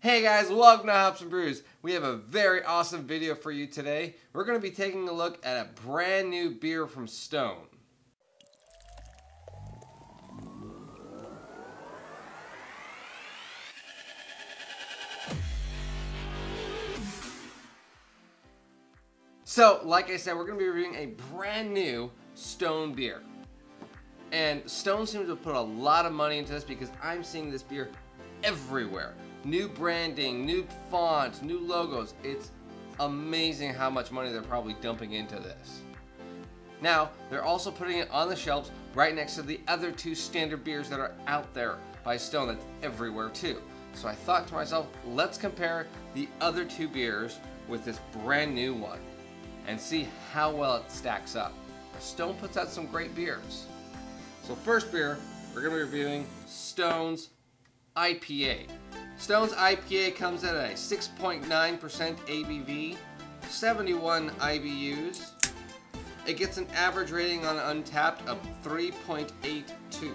Hey guys, welcome to Hops and Brews. We have a very awesome video for you today. We're going to be taking a look at a brand new beer from Stone. So, like I said, we're going to be reviewing a brand new Stone beer. And Stone seems to put a lot of money into this because I'm seeing this beer everywhere. New branding, new fonts, new logos. It's amazing how much money they're probably dumping into this. Now, they're also putting it on the shelves right next to the other two standard beers that are out there by Stone that's everywhere too. So I thought to myself, let's compare the other two beers with this brand new one and see how well it stacks up. Stone puts out some great beers. So first beer, we're going to be reviewing Stone's IPA. Stone's IPA comes in at a 6.9% ABV, 71 IBUs. It gets an average rating on Untappd of 3.82.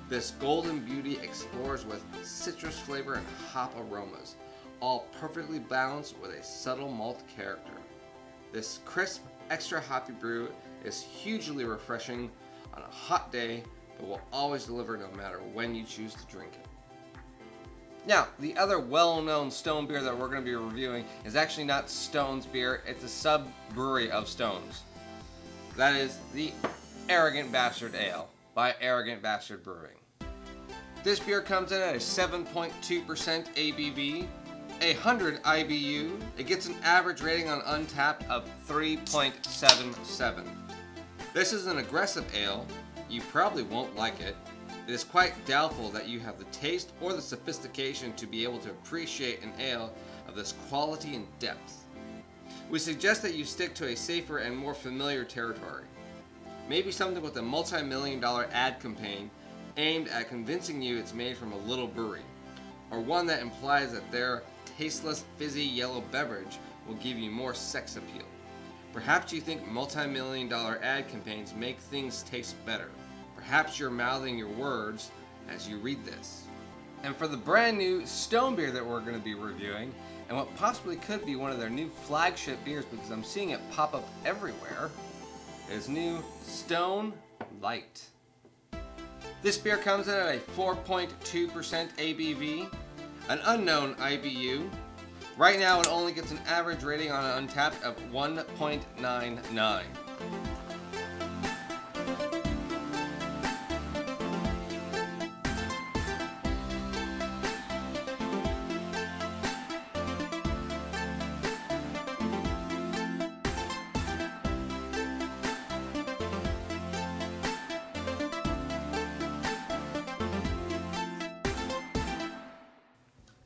This golden beauty explores with citrus flavor and hop aromas, all perfectly balanced with a subtle malt character. This crisp, extra hoppy brew is hugely refreshing on a hot day, but will always deliver no matter when you choose to drink it. Now, the other well-known Stone beer that we're going to be reviewing is actually not Stone's beer, it's a sub-brewery of Stone's. That is the Arrogant Bastard Ale by Arrogant Bastard Brewing. This beer comes in at a 7.2% ABV, 100 IBU. It gets an average rating on Untappd of 3.77. This is an aggressive ale. You probably won't like it. It is quite doubtful that you have the taste or the sophistication to be able to appreciate an ale of this quality and depth. We suggest that you stick to a safer and more familiar territory. Maybe something with a multi-million-dollar ad campaign aimed at convincing you it's made from a little brewery, or one that implies that their tasteless, fizzy yellow beverage will give you more sex appeal. Perhaps you think multi-million-dollar ad campaigns make things taste better. Perhaps you're mouthing your words as you read this. And for the brand new Stone beer that we're going to be reviewing, and what possibly could be one of their new flagship beers because I'm seeing it pop up everywhere, is new Stone Light. This beer comes in at a 4.2% ABV, an unknown IBU. Right now it only gets an average rating on Untappd of 1.99.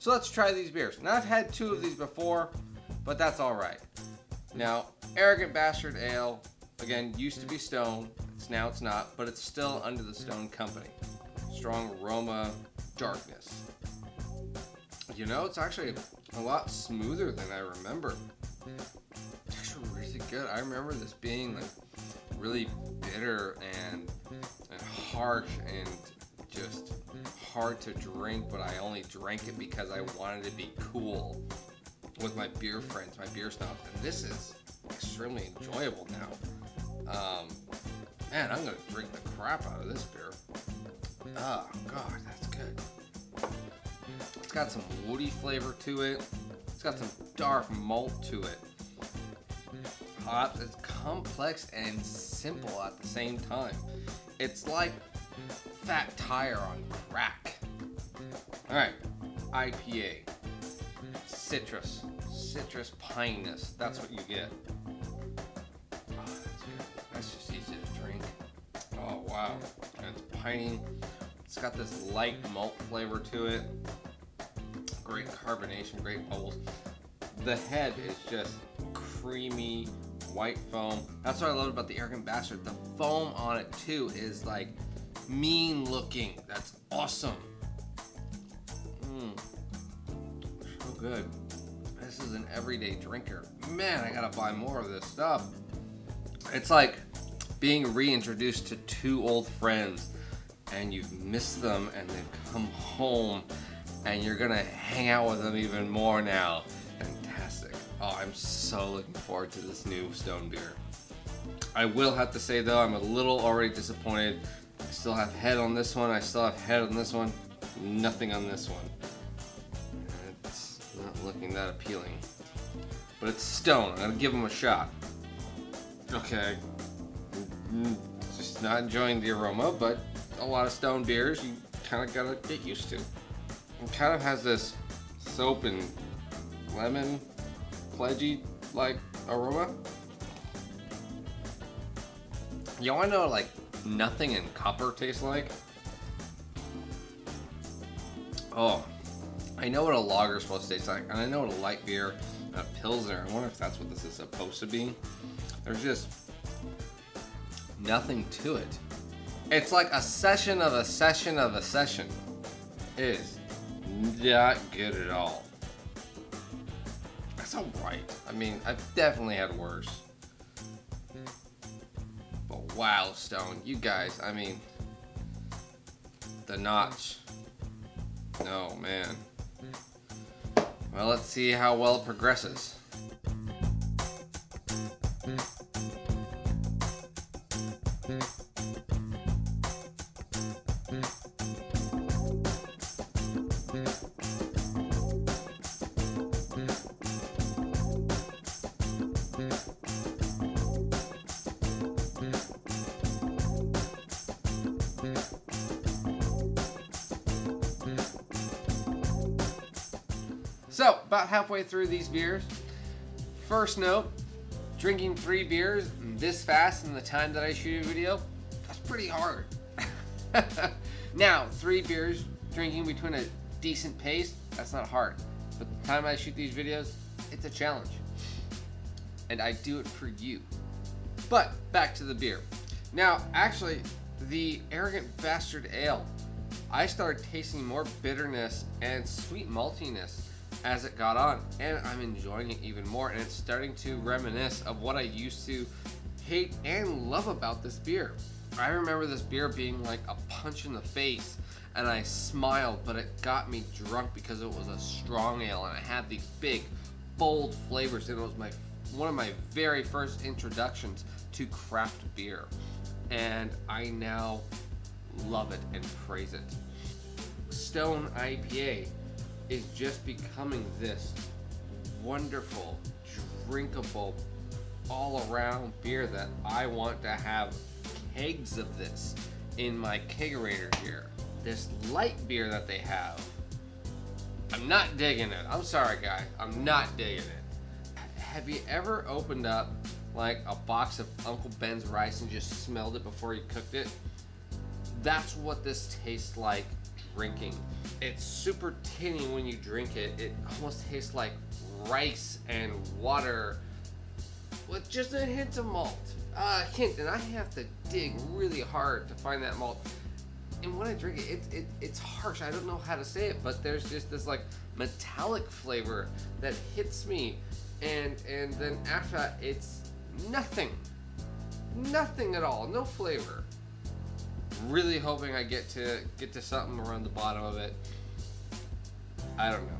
So let's try these beers. Now I've had two of these before, but that's alright. Now, Arrogant Bastard Ale, again, used to be Stone. Now it's not, but it's still under the Stone company. Strong aroma, darkness. You know, it's actually a lot smoother than I remember. It's actually really good. I remember this being like really bitter and harsh and just hard to drink, but I only drank it because I wanted to be cool with my beer friends, my beer snobs, and this is extremely enjoyable now. Man, I'm gonna drink the crap out of this beer. Oh god, that's good. It's got some woody flavor to it. It's got some dark malt to it. Hops, it's complex and simple at the same time. It's like fat tire on crack. Alright, IPA. Citrus pineness. That's what you get. Oh, that's good. That's just easy to drink. Oh wow. And it's piney. It's got this light malt flavor to it. Great carbonation, great bubbles. The head is just creamy white foam. That's what I love about the Arrogant Bastard. The foam on it too is like mean looking. That's awesome. So good. This is an everyday drinker. Man, I gotta buy more of this stuff. It's like being reintroduced to two old friends and you've missed them and they've come home and you're gonna hang out with them even more now. Fantastic. Oh, I'm so looking forward to this new Stone beer. I will have to say though, I'm a little already disappointed. I still have head on this one, I still have head on this one, nothing on this one. It's not looking that appealing. But it's Stone, I'm gonna give them a shot. Okay, just not enjoying the aroma, but a lot of Stone beers you kind of gotta get used to. It kind of has this soap and lemon pledgy like aroma. You wanna know like nothing in copper tastes like? Oh, I know what a lager is supposed to taste like, and I know what a light beer and a pilsner. I wonder if that's what this is supposed to be. There's just nothing to it. It's like a session of a session of a session. It is not good at all. That's alright. I mean, I've definitely had worse. But wow, Stone, you guys, I mean, the notch. No, man. Well, let's see how well it progresses. So, about halfway through these beers. First note, drinking 3 beers this fast in the time that I shoot a video, that's pretty hard. Now, 3 beers drinking between a decent pace, that's not hard. But the time I shoot these videos, it's a challenge. And I do it for you. But, back to the beer. Now, actually, the Arrogant Bastard Ale, I started tasting more bitterness and sweet maltiness as it got on, and I'm enjoying it even more, and it's starting to reminisce of what I used to hate and love about this beer. I remember this beer being like a punch in the face, and I smiled, but it got me drunk because it was a strong ale, and I had these big, bold flavors, and it was one of my very first introductions to craft beer, and I now love it and praise it. Stone IPA is just becoming this wonderful, drinkable, all-around beer that I want to have kegs of this in my kegerator here. This light beer that they have, I'm not digging it. I'm sorry, guys, I'm not digging it. Have you ever opened up like a box of Uncle Ben's rice and just smelled it before you cooked it? That's what this tastes like drinking. It's super tinny when you drink it. It almost tastes like rice and water with just a hint of malt. Hint, and I have to dig really hard to find that malt. And when I drink it, it's harsh. I don't know how to say it, but there's just this like metallic flavor that hits me, and then after that, it's nothing at all, no flavor. Really hoping I get to something around the bottom of it. I don't know.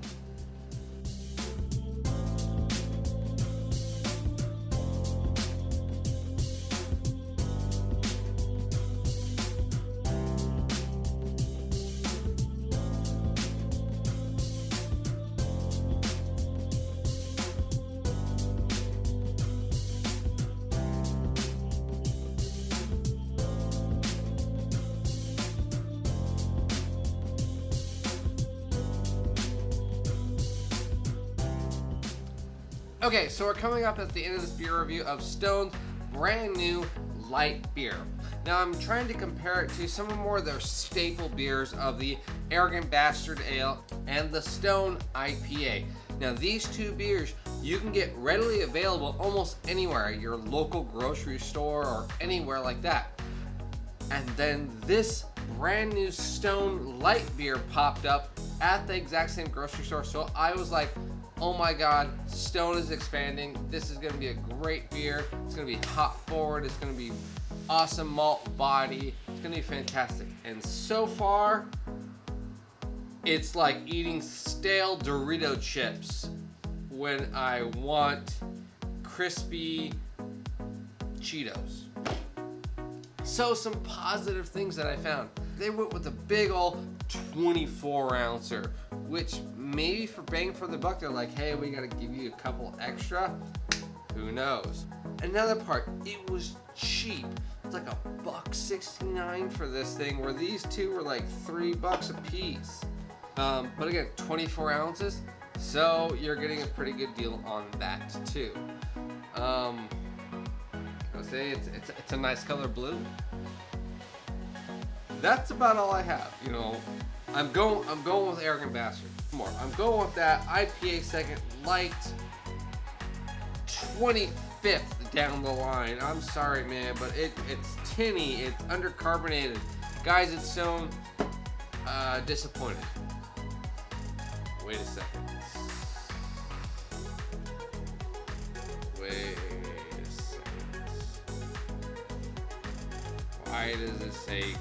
Okay, so we're coming up at the end of this beer review of Stone's brand new light beer. Now I'm trying to compare it to some more of their staple beers of the Arrogant Bastard Ale and the Stone IPA. Now these 2 beers you can get readily available almost anywhere, at your local grocery store or anywhere like that. And then this brand new Stone light beer popped up at the exact same grocery store, so I was like, oh my god, Stone is expanding. This is going to be a great beer. It's going to be hop forward. It's going to be awesome malt body. It's going to be fantastic. And so far, It's like eating stale Dorito chips when I want crispy Cheetos. So some positive things that I found. They went with a big old 24 ouncer, which maybe for bang for the buck, they're like, hey, we gotta give you a couple extra. Who knows? Another part, it was cheap. It's like $1.69 for this thing, where these two were like $3 a piece. But again, 24 ounces, so you're getting a pretty good deal on that too. I'll say it's a nice color blue. That's about all I have. You know, I'm going with Arrogant Bastard. More. I'm going with that IPA second light, 25th down the line. I'm sorry, man, but it's tinny, it's undercarbonated. Guys, it's Stone. Disappointed. Wait a second. Wait a second. Why does it say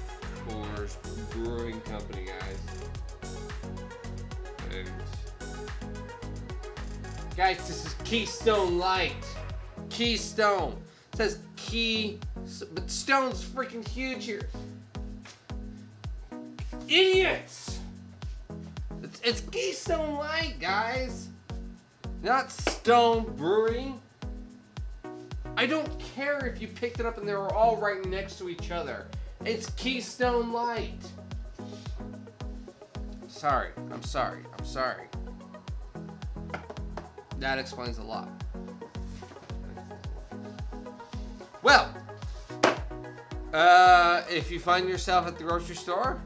Coors Brewing Company, guys? And guys, this is KeyStone Light. KeyStone. It says Key, but Stone's freaking huge here. Idiots! It's KeyStone Light, guys. Not Stone Brewing. I don't care if you picked it up and they were all right next to each other. It's KeyStone Light. Sorry. I'm sorry. That explains a lot. Well, if you find yourself at the grocery store,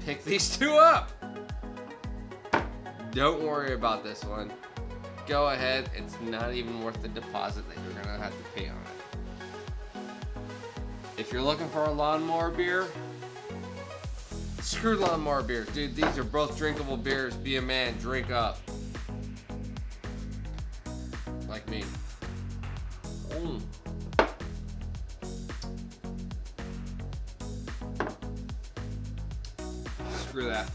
pick these two up. Don't worry about this one. Go ahead, it's not even worth the deposit that you're gonna have to pay on it. If you're looking for a lawnmower beer, screw lawnmower beer. Dude, these are both drinkable beers. Be a man, drink up. Like me. Screw that.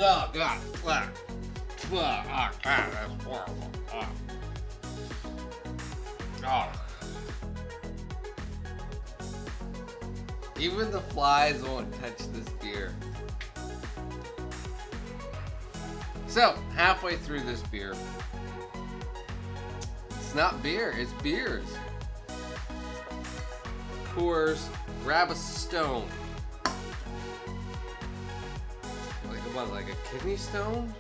Oh, God. Oh, God, that's horrible. Oh. Even the flies won't touch this beer. So, halfway through this beer. It's not beer, it's beers. Coors, grab a Stone. Like a what, like a kidney stone?